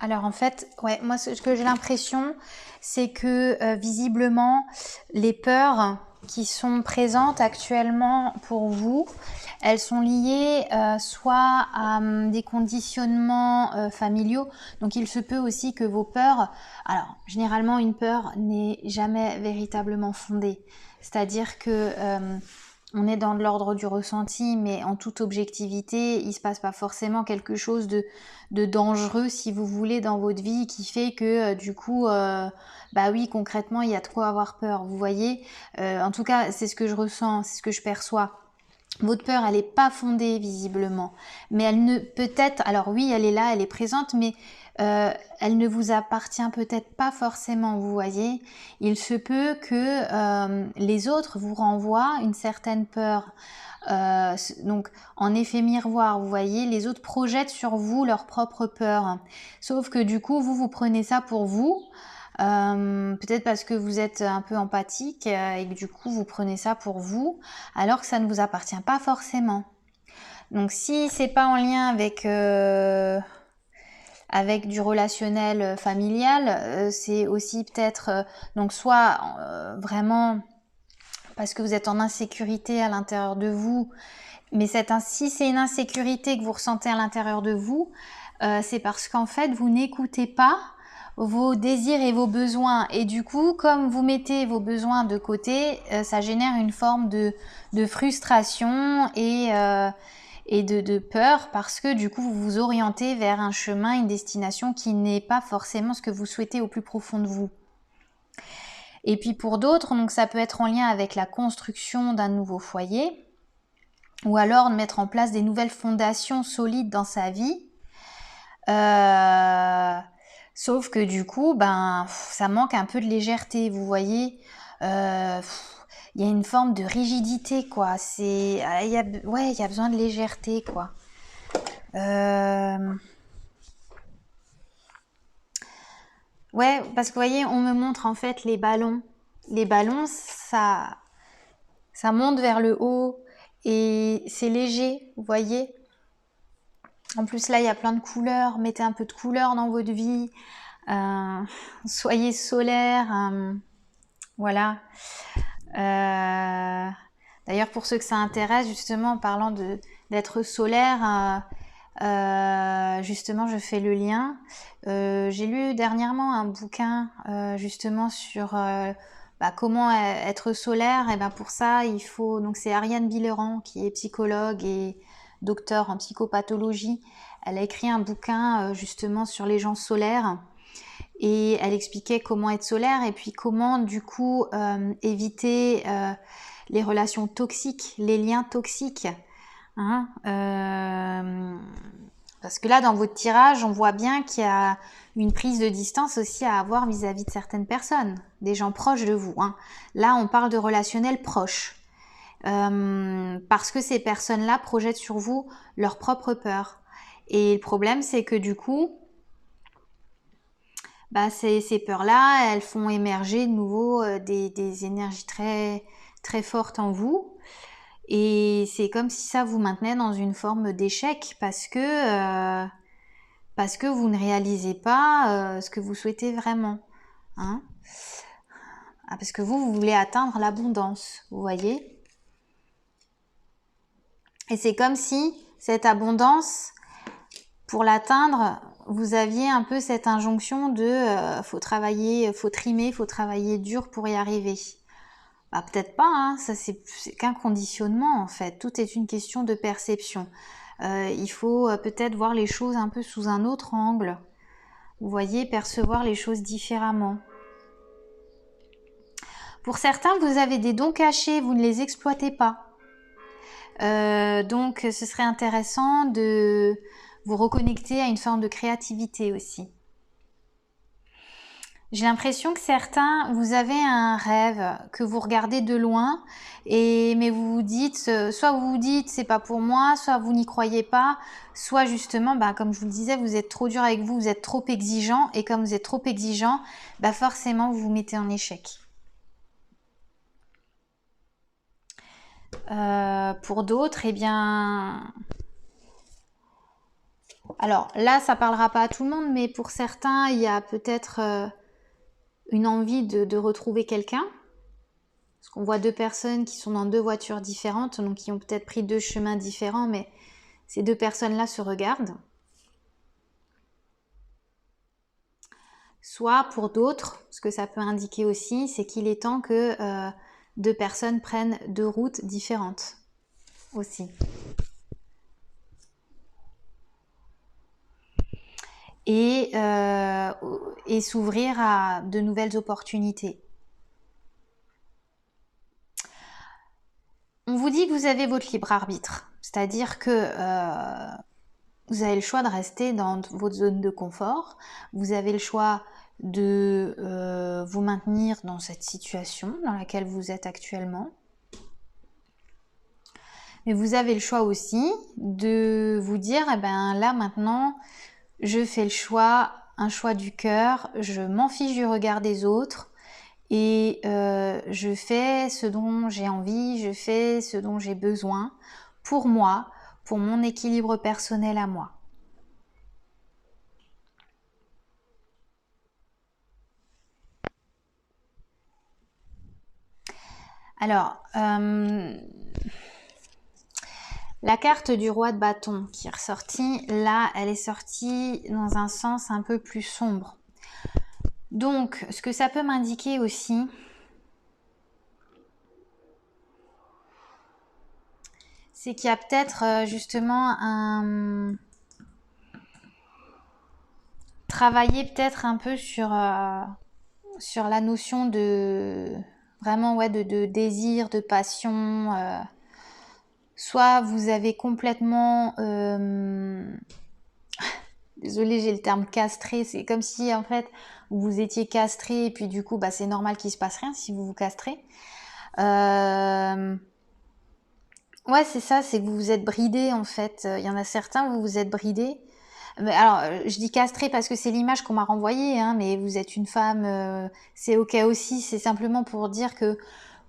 [SPEAKER 1] Alors en fait, ouais, moi ce que j'ai l'impression, c'est que visiblement les peurs qui sont présentes actuellement pour vous, elles sont liées soit à des conditionnements familiaux. Donc il se peut aussi que vos peurs, alors généralement une peur n'est jamais véritablement fondée. C'est-à-dire que on est dans l'ordre du ressenti, mais en toute objectivité, il se passe pas forcément quelque chose de dangereux, si vous voulez, dans votre vie, qui fait que du coup, oui, concrètement, il y a de quoi avoir peur. Vous voyez, en tout cas, c'est ce que je ressens, c'est ce que je perçois. Votre peur, elle n'est pas fondée visiblement, mais elle ne peut-être, alors oui, elle est là, elle est présente, mais elle ne vous appartient peut-être pas forcément, vous voyez. Il se peut que les autres vous renvoient une certaine peur. Donc, en effet miroir, vous voyez, les autres projettent sur vous leur propre peur. Sauf que du coup, vous prenez ça pour vous. Peut-être parce que vous êtes un peu empathique et que du coup vous prenez ça pour vous, alors que ça ne vous appartient pas forcément. Donc si c'est pas en lien avec du relationnel familial, c'est aussi peut-être donc soit vraiment parce que vous êtes en insécurité à l'intérieur de vous, mais si c'est une insécurité que vous ressentez à l'intérieur de vous, c'est parce qu'en fait vous n'écoutez pas vos désirs et vos besoins, et du coup comme vous mettez vos besoins de côté, ça génère une forme de frustration et de peur, parce que du coup vous vous orientez vers un chemin, une destination qui n'est pas forcément ce que vous souhaitez au plus profond de vous. Et puis pour d'autres, donc ça peut être en lien avec la construction d'un nouveau foyer, ou alors de mettre en place des nouvelles fondations solides dans sa vie. Sauf que du coup, ça manque un peu de légèreté, vous voyez. Il y a une forme de rigidité, quoi. Il y a besoin de légèreté, quoi. Ouais, parce que vous voyez, on me montre en fait les ballons. Les ballons, ça monte vers le haut et c'est léger, vous voyez. En plus là, il y a plein de couleurs. Mettez un peu de couleur dans votre vie. Soyez solaire. Voilà. D'ailleurs, pour ceux que ça intéresse, justement, en parlant d'être solaire, justement, je fais le lien. J'ai lu dernièrement un bouquin justement sur comment être solaire. Et pour ça, il faut. Donc, c'est Ariane Billeran qui est psychologue et docteur en psychopathologie. Elle a écrit un bouquin justement sur les gens solaires. Et elle expliquait comment être solaire et puis comment du coup éviter les relations toxiques, les liens toxiques. Hein, parce que là, dans votre tirage, on voit bien qu'il y a une prise de distance aussi à avoir vis-à-vis de certaines personnes, des gens proches de vous. Hein. Là, on parle de relationnel proche. Parce que ces personnes-là projettent sur vous leur propre peur. Et le problème, c'est que du coup, ces peurs-là, elles font émerger de nouveau des énergies très, très fortes en vous. Et c'est comme si ça vous maintenait dans une forme d'échec parce que vous ne réalisez pas ce que vous souhaitez vraiment. Hein. Parce que vous voulez atteindre l'abondance, vous voyez. Et c'est comme si cette abondance, pour l'atteindre, vous aviez un peu cette injonction de faut travailler, faut trimer, faut travailler dur pour y arriver. Peut-être pas, hein, ça c'est qu'un conditionnement en fait. Tout est une question de perception. Il faut peut-être voir les choses un peu sous un autre angle. Vous voyez, percevoir les choses différemment. Pour certains, vous avez des dons cachés, vous ne les exploitez pas. Donc ce serait intéressant de vous reconnecter à une forme de créativité aussi. J'ai l'impression que certains, vous avez un rêve que vous regardez de loin, mais vous vous dites, soit vous vous dites c'est pas pour moi, soit vous n'y croyez pas, soit justement, comme je vous le disais, vous êtes trop dur avec vous, vous êtes trop exigeant, et comme vous êtes trop exigeant, forcément vous vous mettez en échec. Pour d'autres, alors là, ça parlera pas à tout le monde, mais pour certains, il y a peut-être une envie de retrouver quelqu'un. Parce qu'on voit deux personnes qui sont dans deux voitures différentes, donc qui ont peut-être pris deux chemins différents, mais ces deux personnes-là se regardent. Soit pour d'autres, ce que ça peut indiquer aussi, c'est qu'il est temps que deux personnes prennent deux routes différentes aussi. Et s'ouvrir à de nouvelles opportunités. On vous dit vous avez votre libre arbitre, c'est-à-dire que vous avez le choix de rester dans votre zone de confort, vous avez le choix de vous maintenir dans cette situation dans laquelle vous êtes actuellement. Mais vous avez le choix aussi de vous dire, eh ben là maintenant, je fais le choix, un choix du cœur, je m'en fiche du regard des autres et je fais ce dont j'ai envie, je fais ce dont j'ai besoin pour moi, pour mon équilibre personnel à moi. Alors, la carte du roi de bâton qui est ressortie, là, elle est sortie dans un sens un peu plus sombre. Donc, ce que ça peut m'indiquer aussi, c'est qu'il y a peut-être justement un... Travailler peut-être un peu sur la notion de... Vraiment, ouais, de désir, de passion... Soit vous avez complètement, désolée j'ai le terme castré, c'est comme si en fait vous étiez castré et puis du coup bah, c'est normal qu'il se passe rien si vous vous castrez. Ouais c'est ça, c'est que vous vous êtes bridé en fait. Il y en a certains, vous vous êtes bridé. Alors je dis castré parce que c'est l'image qu'on m'a renvoyée, hein, mais vous êtes une femme, c'est ok aussi, c'est simplement pour dire que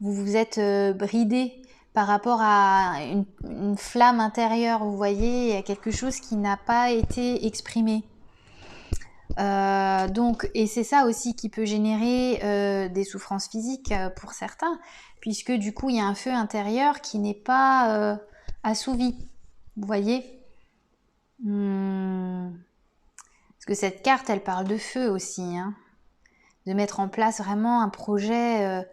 [SPEAKER 1] vous vous êtes bridé par rapport à une flamme intérieure, vous voyez, à quelque chose qui n'a pas été exprimé. Donc, et c'est ça aussi qui peut générer des souffrances physiques pour certains, puisque du coup il y a un feu intérieur qui n'est pas assouvi, vous voyez. Parce que cette carte elle parle de feu aussi, hein. De mettre en place vraiment un projet,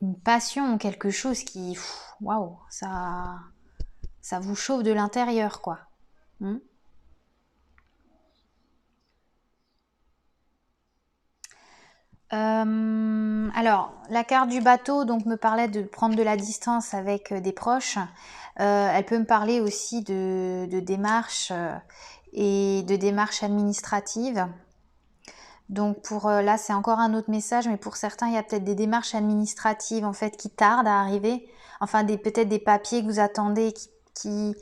[SPEAKER 1] une passion, quelque chose qui, waouh, ça vous chauffe de l'intérieur, quoi. Alors, la carte du bateau donc me parlait de prendre de la distance avec des proches. Elle peut me parler aussi de démarches et de démarches administratives. Donc pour là c'est encore un autre message, mais pour certains il y a peut-être des démarches administratives en fait qui tardent à arriver, enfin peut-être des papiers que vous attendez qui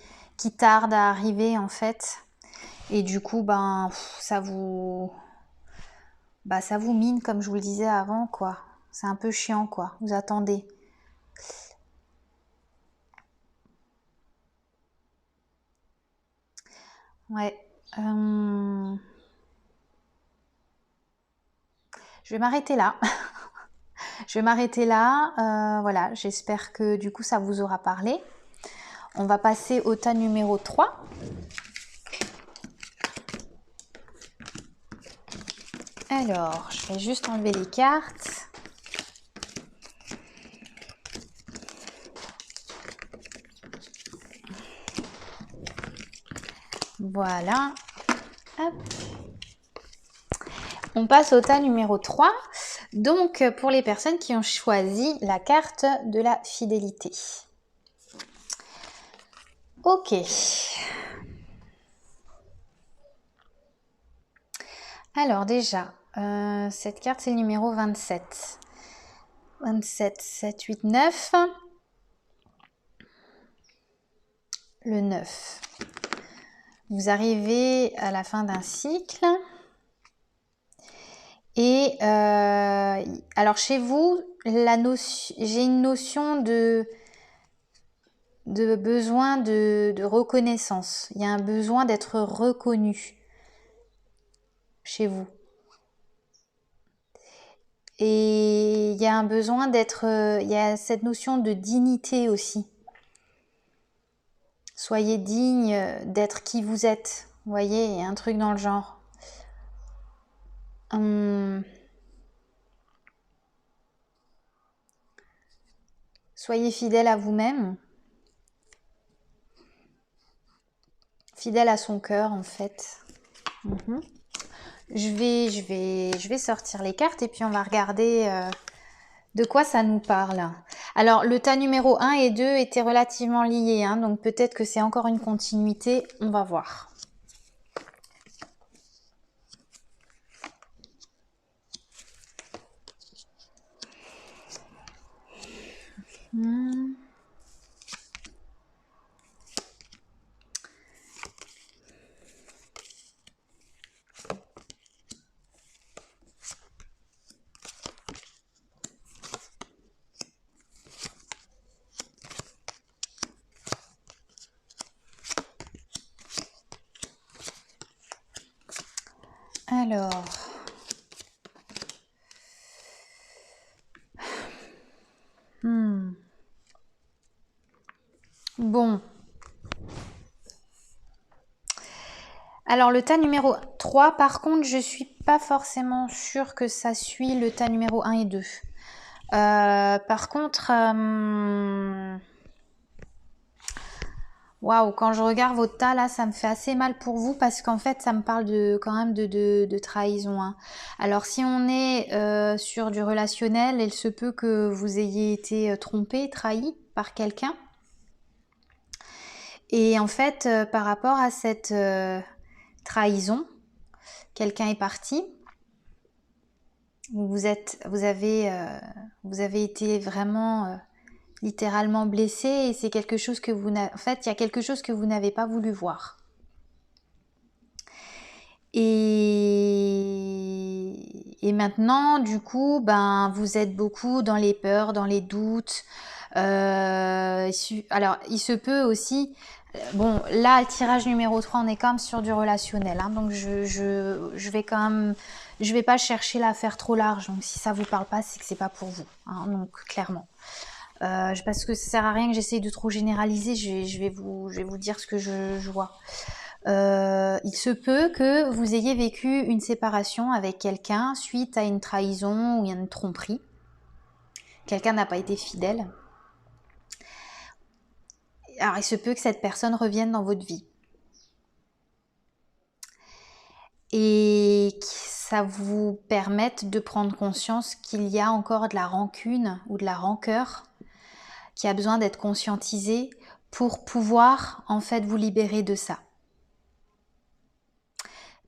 [SPEAKER 1] tardent à arriver en fait, et du coup ben ça vous mine comme je vous le disais avant quoi, c'est un peu chiant quoi, vous attendez. Ouais. Je vais m'arrêter là. Je vais m'arrêter là. Voilà, j'espère que du coup ça vous aura parlé. On va passer au tas numéro 3. Alors, je vais juste enlever les cartes. Voilà. Hop. On passe au tas numéro 3. Donc, pour les personnes qui ont choisi la carte de la fidélité. Ok. Alors déjà, cette carte c'est le numéro 27. 27, 7, 8, 9. Le 9. Vous arrivez à la fin d'un cycle. Et alors chez vous, j'ai une notion de besoin de reconnaissance. Il y a un besoin d'être reconnu chez vous. Et il y a un besoin d'être... il y a cette notion de dignité aussi. Soyez digne d'être qui vous êtes. Vous voyez, il y a un truc dans le genre. Soyez fidèle à vous-même. Fidèle à son cœur en fait. Je vais sortir les cartes et puis on va regarder De quoi ça nous parle? Alors, le tas numéro 1 et 2 étaient relativement liés, hein, donc peut-être que c'est encore une continuité, on va voir. Alors, bon. Alors, le tas numéro 3, par contre, je suis pas forcément sûre que ça suit le tas numéro 1 et 2. Par contre, waouh, quand je regarde votre tas, là, ça me fait assez mal pour vous parce qu'en fait, ça me parle quand même de trahison, hein. Alors, si on est sur du relationnel, il se peut que vous ayez été trompé, trahi par quelqu'un. Et en fait, par rapport à cette trahison, quelqu'un est parti. Vous avez été vraiment littéralement blessé et c'est quelque chose que vous n'avez... En fait, il y a quelque chose que vous n'avez pas voulu voir. Et maintenant, du coup, ben, vous êtes beaucoup dans les peurs, dans les doutes. Alors, il se peut aussi... Bon, là, le tirage numéro 3, on est quand même sur du relationnel. Hein, donc, je vais quand même... Je vais pas chercher là à faire trop large. Donc, si ça vous parle pas, c'est que c'est pas pour vous. Hein, donc, clairement. Parce que ça sert à rien que j'essaye de trop généraliser. Je vais vous dire ce que je vois. Il se peut que vous ayez vécu une séparation avec quelqu'un suite à une trahison ou une tromperie. Quelqu'un n'a pas été fidèle. Alors, il se peut que cette personne revienne dans votre vie. Et que ça vous permette de prendre conscience qu'il y a encore de la rancune ou de la rancœur qui a besoin d'être conscientisée pour pouvoir en fait vous libérer de ça.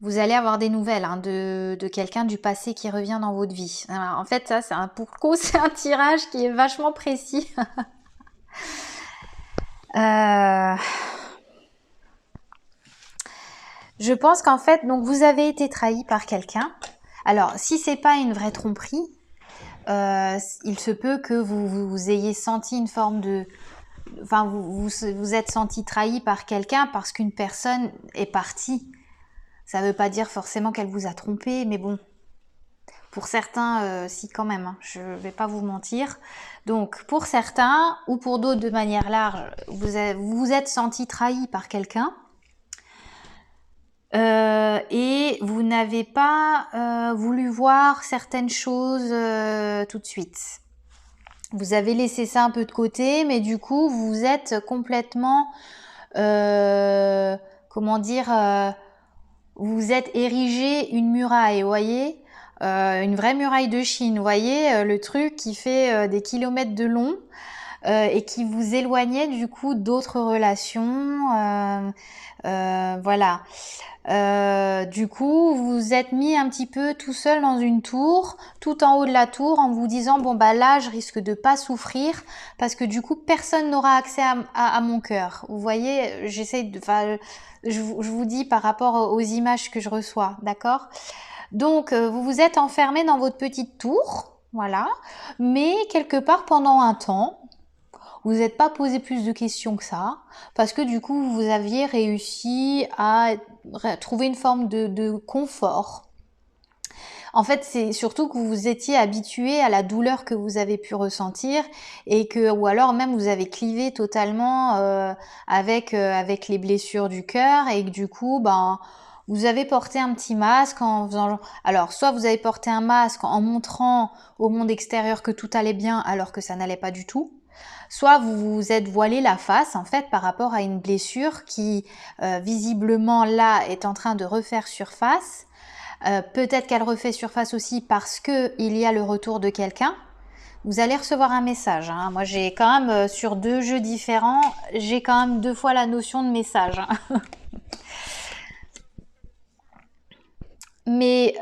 [SPEAKER 1] Vous allez avoir des nouvelles hein, de quelqu'un du passé qui revient dans votre vie. Alors, en fait, ça, c'est un tirage qui est vachement précis. Je pense qu'en fait, donc vous avez été trahi par quelqu'un. Alors, si c'est pas une vraie tromperie, il se peut que vous ayez senti une forme de... Enfin, vous êtes senti trahi par quelqu'un parce qu'une personne est partie. Ça ne veut pas dire forcément qu'elle vous a trompé, mais bon, pour certains, si quand même, hein, je ne vais pas vous mentir. Donc, pour certains, ou pour d'autres de manière large, vous vous êtes senti trahi par quelqu'un et vous n'avez pas voulu voir certaines choses tout de suite. Vous avez laissé ça un peu de côté, mais du coup, vous êtes complètement, comment dire, vous êtes érigé une muraille, vous voyez, une vraie muraille de Chine, vous voyez, le truc qui fait des kilomètres de long et qui vous éloignait du coup d'autres relations, voilà. Du coup, vous vous êtes mis un petit peu tout seul dans une tour, tout en haut de la tour, en vous disant bon bah là, je risque de pas souffrir parce que du coup, personne n'aura accès à mon cœur. Vous voyez, je vous dis par rapport aux images que je reçois, d'accord? Donc, vous vous êtes enfermé dans votre petite tour, voilà, mais quelque part pendant un temps. Vous n'êtes pas posé plus de questions que ça, parce que du coup, vous aviez réussi à trouver une forme de confort. En fait, c'est surtout que vous vous étiez habitué à la douleur que vous avez pu ressentir et que, ou alors même vous avez clivé totalement avec les blessures du cœur et que du coup, ben, vous avez porté un petit masque en faisant... Alors, soit vous avez porté un masque en montrant au monde extérieur que tout allait bien alors que ça n'allait pas du tout. Soit vous vous êtes voilé la face en fait par rapport à une blessure qui visiblement là est en train de refaire surface. Peut-être qu'elle refait surface aussi parce qu'il y a le retour de quelqu'un. vous allez recevoir un message. Hein. Moi, j'ai quand même, sur 2 jeux différents, j'ai quand même 2 fois la notion de message. Hein. Mais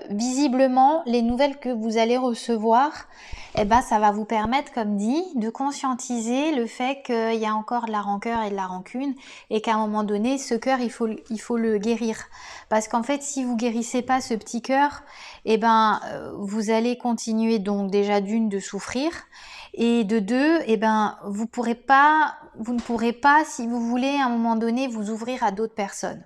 [SPEAKER 1] visiblement, les nouvelles que vous allez recevoir, eh ben, ça va vous permettre, comme dit, de conscientiser le fait qu'il y a encore de la rancœur et de la rancune et qu'à un moment donné, ce cœur, il faut le guérir. Parce qu'en fait, si vous guérissez pas ce petit cœur, eh ben, vous allez continuer donc déjà d'une de souffrir et de deux, eh ben, vous ne pourrez pas, si vous voulez, à un moment donné, vous ouvrir à d'autres personnes.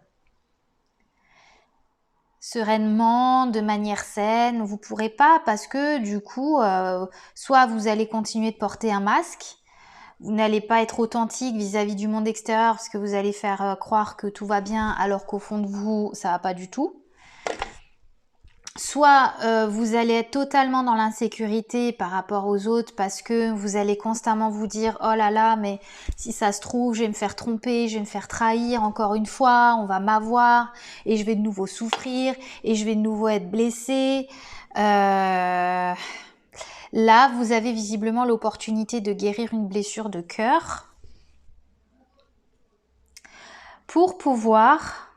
[SPEAKER 1] Sereinement, de manière saine, vous pourrez pas parce que du coup, soit vous allez continuer de porter un masque, vous n'allez pas être authentique vis-à-vis du monde extérieur parce que vous allez faire croire que tout va bien alors qu'au fond de vous, ça va pas du tout. Soit vous allez être totalement dans l'insécurité par rapport aux autres parce que vous allez constamment vous dire « Oh là là, mais si ça se trouve, je vais me faire tromper, je vais me faire trahir encore une fois, on va m'avoir et je vais de nouveau souffrir et je vais de nouveau être blessée. » Là, vous avez visiblement l'opportunité de guérir une blessure de cœur pour pouvoir,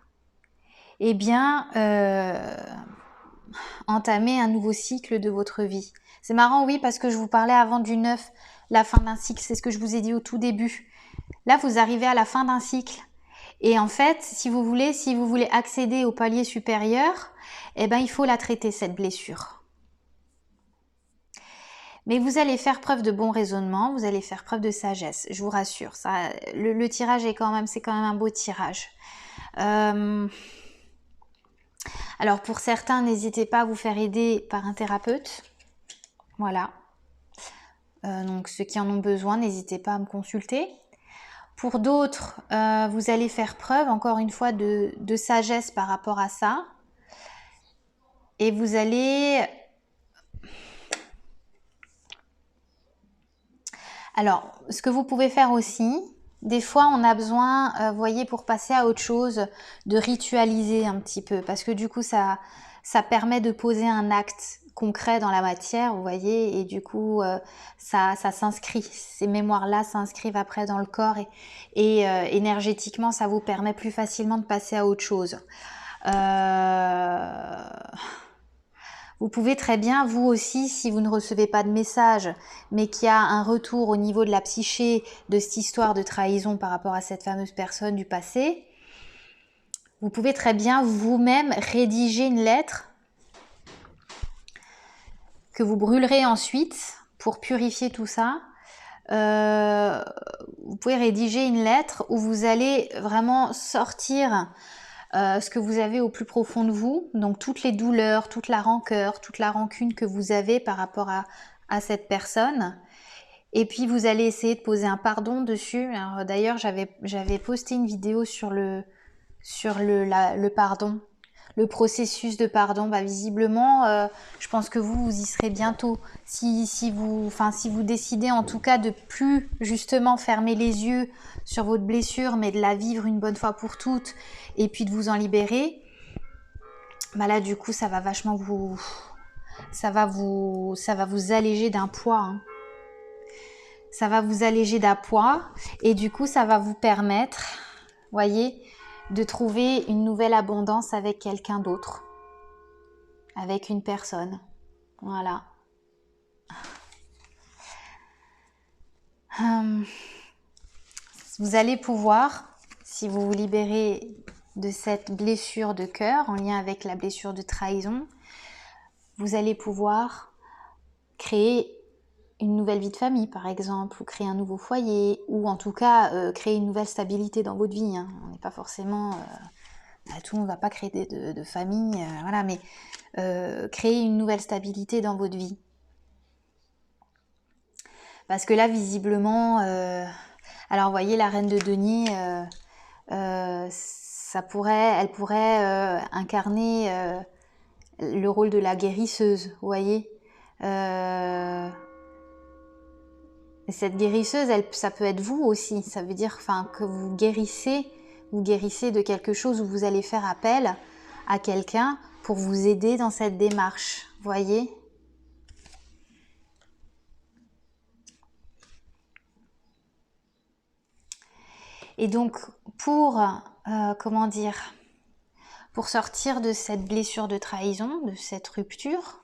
[SPEAKER 1] eh bien, entamer un nouveau cycle de votre vie. C'est marrant, oui, parce que je vous parlais avant du 9, la fin d'un cycle, c'est ce que je vous ai dit au tout début. Là, vous arrivez à la fin d'un cycle. Et en fait, si vous voulez accéder au palier supérieur, eh ben, il faut la traiter, cette blessure. Mais vous allez faire preuve de bon raisonnement, vous allez faire preuve de sagesse, je vous rassure. Ça, le tirage c'est quand même un beau tirage. Alors pour certains, n'hésitez pas à vous faire aider par un thérapeute. Voilà. Donc ceux qui en ont besoin, n'hésitez pas à me consulter. Pour d'autres, vous allez faire preuve, encore une fois, de sagesse par rapport à ça. Et vous allez... Alors, ce que vous pouvez faire aussi, des fois on a besoin, vous voyez, pour passer à autre chose, de ritualiser un petit peu. Parce que du coup, ça permet de poser un acte concret dans la matière, vous voyez, et du coup, ça s'inscrit. Ces mémoires-là s'inscrivent après dans le corps et énergétiquement, ça vous permet plus facilement de passer à autre chose. Vous pouvez très bien, vous aussi, si vous ne recevez pas de message, mais qu'il y a un retour au niveau de la psyché de cette histoire de trahison par rapport à cette fameuse personne du passé, vous pouvez très bien vous-même rédiger une lettre que vous brûlerez ensuite pour purifier tout ça. Vous pouvez rédiger une lettre où vous allez vraiment sortir ce que vous avez au plus profond de vous, donc toutes les douleurs, toute la rancœur, toute la rancune que vous avez par rapport à cette personne. Et puis vous allez essayer de poser un pardon dessus. D'ailleurs, j'avais posté une vidéo sur le pardon, le processus de pardon. Visiblement, je pense que vous y serez bientôt. Si vous décidez en tout cas de plus justement fermer les yeux sur votre blessure, mais de la vivre une bonne fois pour toutes, et puis de vous en libérer, là du coup ça va vachement vous alléger d'un poids. Hein. Ça va vous alléger d'un poids, et du coup ça va vous permettre, voyez, de trouver une nouvelle abondance avec quelqu'un d'autre, avec une personne. Voilà. Vous allez pouvoir, si vous vous libérez de cette blessure de cœur en lien avec la blessure de trahison, vous allez pouvoir créer une nouvelle vie de famille par exemple, ou créer un nouveau foyer, ou en tout cas créer une nouvelle stabilité dans votre vie. Hein. On n'est pas forcément... tout le monde ne va pas créer de famille, voilà, mais créer une nouvelle stabilité dans votre vie. Parce que là, visiblement, alors vous voyez la reine de denier, elle pourrait incarner le rôle de la guérisseuse, vous voyez. Cette guérisseuse, ça peut être vous aussi. Ça veut dire que vous guérissez de quelque chose où vous allez faire appel à quelqu'un pour vous aider dans cette démarche, vous voyez. Et donc, pour, comment dire, pour sortir de cette blessure de trahison, de cette rupture,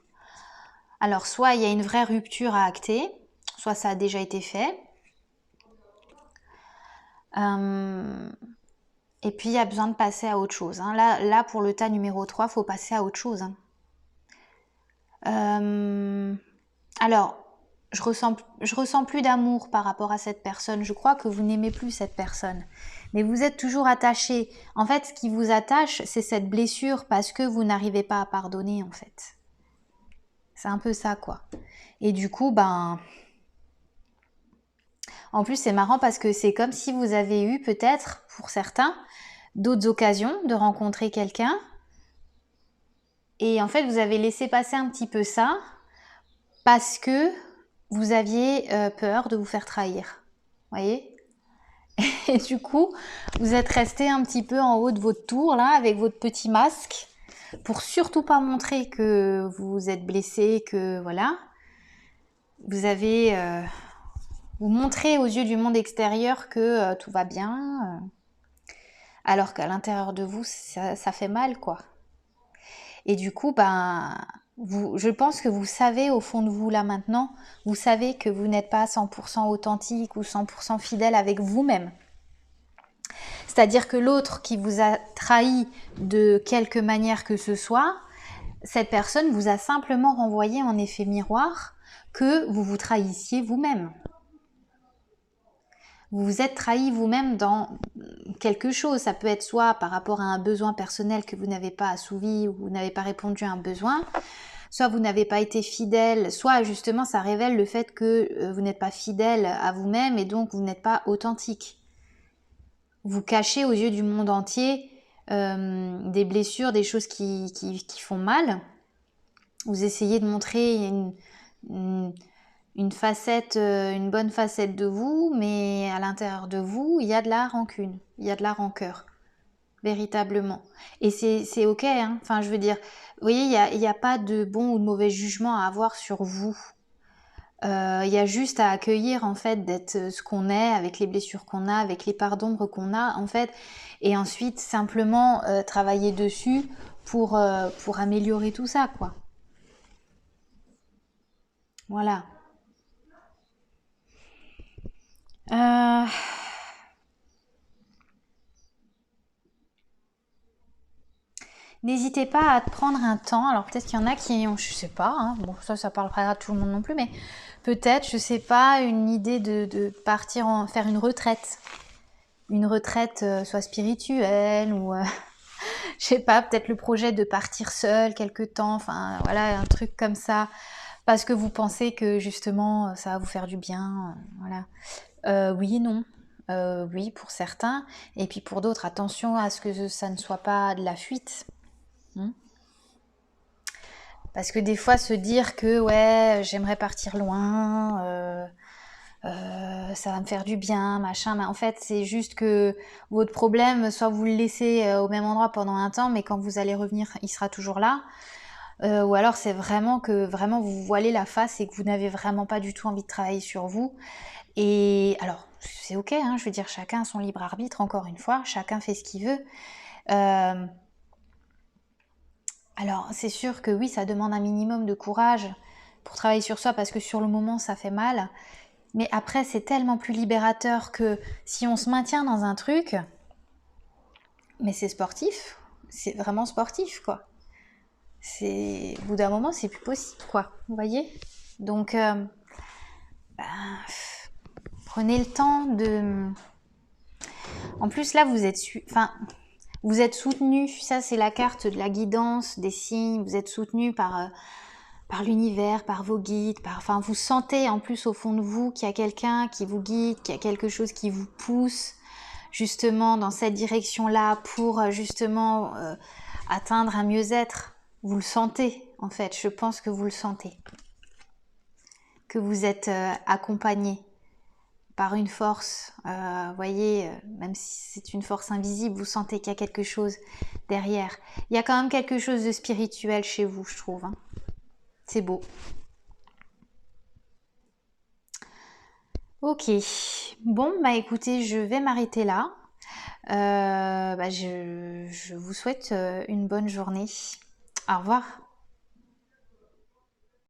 [SPEAKER 1] alors soit il y a une vraie rupture à acter, soit ça a déjà été fait. Et puis il y a besoin de passer à autre chose. Hein. Là, pour le tas numéro 3, il faut passer à autre chose. Hein. Alors, je ressens plus d'amour par rapport à cette personne. Je crois que vous n'aimez plus cette personne. Mais vous êtes toujours attaché. En fait, ce qui vous attache, c'est cette blessure parce que vous n'arrivez pas à pardonner, en fait. C'est un peu ça, quoi. Et du coup, en plus, c'est marrant parce que c'est comme si vous avez eu, peut-être, pour certains, d'autres occasions de rencontrer quelqu'un. Et en fait, vous avez laissé passer un petit peu ça parce que vous aviez peur de vous faire trahir. Voyez ? Et du coup, vous êtes resté un petit peu en haut de votre tour, là, avec votre petit masque, pour surtout pas montrer que vous êtes blessé, que voilà. Vous avez... vous montrez aux yeux du monde extérieur que tout va bien, alors qu'à l'intérieur de vous, ça fait mal, quoi. Et du coup, je pense que vous savez au fond de vous, là, maintenant, vous savez que vous n'êtes pas 100% authentique ou 100% fidèle avec vous-même. C'est-à-dire que l'autre qui vous a trahi de quelque manière que ce soit, cette personne vous a simplement renvoyé en effet miroir que vous vous trahissiez vous-même. Vous vous êtes trahi vous-même dans quelque chose. Ça peut être soit par rapport à un besoin personnel que vous n'avez pas assouvi ou vous n'avez pas répondu à un besoin, soit vous n'avez pas été fidèle, soit justement ça révèle le fait que vous n'êtes pas fidèle à vous-même et donc vous n'êtes pas authentique. Vous cachez aux yeux du monde entier des blessures, des choses qui font mal. Vous essayez de montrer une facette, une bonne facette de vous, mais à l'intérieur de vous, il y a de la rancune, il y a de la rancœur, véritablement. Et c'est ok, hein. Enfin, je veux dire, vous voyez, il y a pas de bon ou de mauvais jugement à avoir sur vous. Il y a juste à accueillir en fait d'être ce qu'on est, avec les blessures qu'on a, avec les parts d'ombre qu'on a en fait, et ensuite simplement travailler dessus pour améliorer tout ça, quoi. Voilà. N'hésitez pas à prendre un temps. Alors peut-être qu'il y en a qui ont, je sais pas, hein, bon ça parle pas à tout le monde non plus, mais peut-être, je sais pas, une idée de partir faire une retraite. Une retraite soit spirituelle ou je sais pas, peut-être le projet de partir seul quelque temps, enfin voilà, un truc comme ça, parce que vous pensez que justement ça va vous faire du bien, voilà. Oui et non. Oui pour certains, et puis pour d'autres, attention à ce que ça ne soit pas de la fuite. Parce que des fois se dire que ouais, j'aimerais partir loin, ça va me faire du bien, machin, mais en fait c'est juste que votre problème, soit vous le laissez au même endroit pendant un temps, mais quand vous allez revenir, il sera toujours là, ou alors c'est vraiment que vraiment vous voilez la face et que vous n'avez vraiment pas du tout envie de travailler sur vous. Et alors c'est ok, hein, je veux dire, chacun a son libre arbitre, encore une fois, chacun fait ce qu'il veut. Alors c'est sûr que oui, ça demande un minimum de courage pour travailler sur soi, parce que sur le moment ça fait mal. Mais après, c'est tellement plus libérateur que si on se maintient dans un truc, mais c'est sportif, c'est vraiment sportif, quoi. Au bout d'un moment, c'est plus possible, quoi. Vous voyez ? Donc, prenez le temps de... En plus, là, vous êtes soutenu. Ça, c'est la carte de la guidance, des signes. Vous êtes soutenu par l'univers, par vos guides, enfin vous sentez en plus au fond de vous qu'il y a quelqu'un qui vous guide, qu'il y a quelque chose qui vous pousse justement dans cette direction-là pour justement atteindre un mieux-être. Vous le sentez en fait, je pense que vous le sentez. Que vous êtes accompagné par une force, voyez, même si c'est une force invisible, vous sentez qu'il y a quelque chose derrière. Il y a quand même quelque chose de spirituel chez vous, je trouve, hein. C'est beau. Ok. Bon, bah écoutez, je vais m'arrêter là. je vous souhaite une bonne journée. Au revoir.